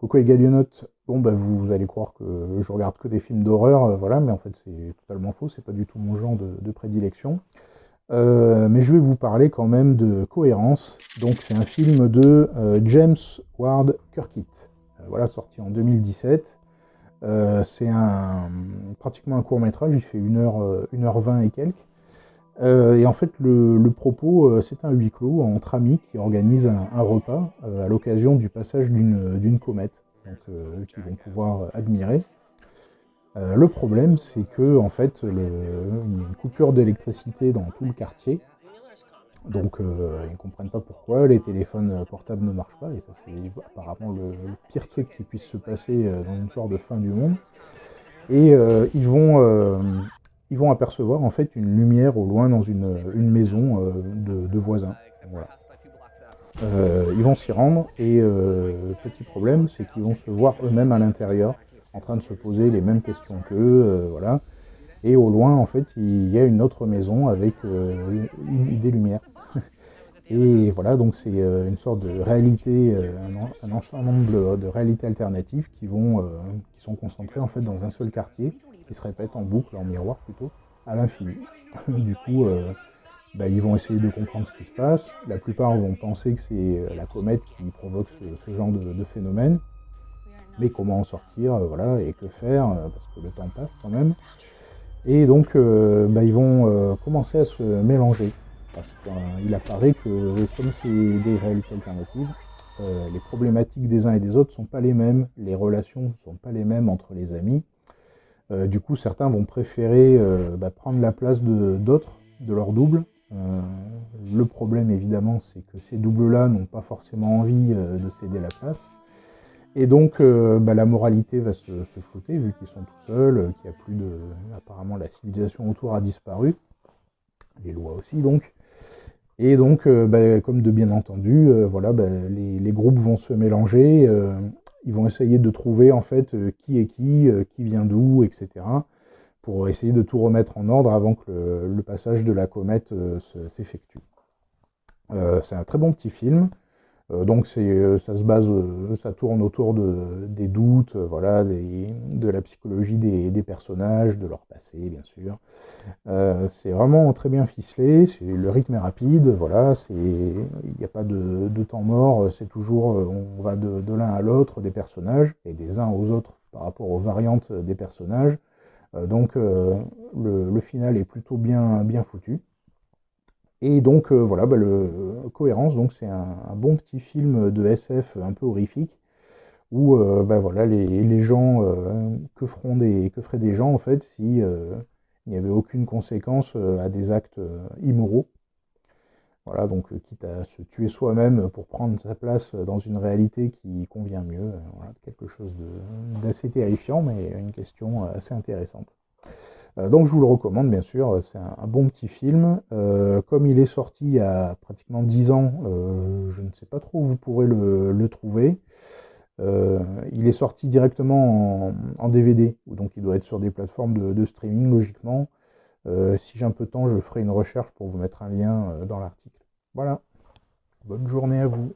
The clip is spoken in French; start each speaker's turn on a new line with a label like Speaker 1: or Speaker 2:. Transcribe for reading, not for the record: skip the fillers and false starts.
Speaker 1: Coco et Galionotte, bon bah vous allez croire que je regarde que des films d'horreur, voilà, mais en fait c'est totalement faux, c'est pas du tout mon genre de prédilection. Mais je vais vous parler quand même de Cohérence. Donc c'est un film de James Ward Kirkit, voilà, sorti en 2017. C'est pratiquement un court métrage, il fait 1h20 et quelques. Et en fait, le propos, c'est un huis clos entre amis qui organisent un repas à l'occasion du passage d'une comète, donc, qu'ils vont pouvoir admirer. Le problème, c'est que en fait, il y a une coupure d'électricité dans tout le quartier, donc ils ne comprennent pas pourquoi, les téléphones portables ne marchent pas, et ça c'est apparemment le pire truc qui puisse se passer dans une sorte de fin du monde. Et ils vont apercevoir en fait une lumière au loin dans une maison de voisins. Voilà. Ils vont s'y rendre et petit problème, c'est qu'ils vont se voir eux-mêmes à l'intérieur, en train de se poser les mêmes questions qu'eux, voilà. Et au loin, en fait, il y a une autre maison avec des lumières. Et voilà, donc c'est une sorte de réalité, un ensemble de réalités alternatives qui sont concentrées en fait dans un seul quartier, qui se répète en boucle, en miroir plutôt, à l'infini. Du coup, bah, ils vont essayer de comprendre ce qui se passe. La plupart vont penser que c'est la comète qui provoque ce genre de phénomène. Mais comment en sortir, voilà, et que faire, parce que le temps passe quand même. Et donc, bah, ils vont commencer à se mélanger. Parce qu'il apparaît que, comme c'est des réalités alternatives, les problématiques des uns et des autres ne sont pas les mêmes, les relations ne sont pas les mêmes entre les amis. Du coup, certains vont préférer bah, prendre la place d'autres, de leur double. Euh, le problème, évidemment, c'est que ces doubles-là n'ont pas forcément envie de céder la place. Et donc, bah, la moralité va se flouter, vu qu'ils sont tout seuls, qu'il n'y a plus de... Apparemment, la civilisation autour a disparu, les lois aussi, donc. Et donc, bah, comme de bien entendu, voilà, bah, les groupes vont se mélanger, ils vont essayer de trouver, en fait, qui est qui vient d'où, etc., pour essayer de tout remettre en ordre avant que le passage de la comète s'effectue. C'est un très bon petit film. Donc ça se base, ça tourne autour des doutes, voilà, de la psychologie des personnages, de leur passé, bien sûr. C'est vraiment très bien ficelé, le rythme est rapide, voilà, il n'y a pas de temps mort, c'est toujours, on va de l'un à l'autre des personnages, et des uns aux autres par rapport aux variantes des personnages. Donc le final est plutôt bien foutu. Et donc voilà, bah, Cohérence, donc c'est un bon petit film de SF un peu horrifique où bah, voilà, les gens, que feraient des gens en fait si il n'y avait aucune conséquence à des actes immoraux. Voilà, donc quitte à se tuer soi-même pour prendre sa place dans une réalité qui convient mieux. Voilà, quelque chose d'assez terrifiant, mais une question assez intéressante. Donc je vous le recommande bien sûr, c'est un bon petit film. Comme il est sorti il y a pratiquement 10 ans, je ne sais pas trop où vous pourrez le trouver. Il est sorti directement en DVD, donc il doit être sur des plateformes de streaming logiquement. Si j'ai un peu de temps, je ferai une recherche pour vous mettre un lien dans l'article. Voilà, bonne journée à vous.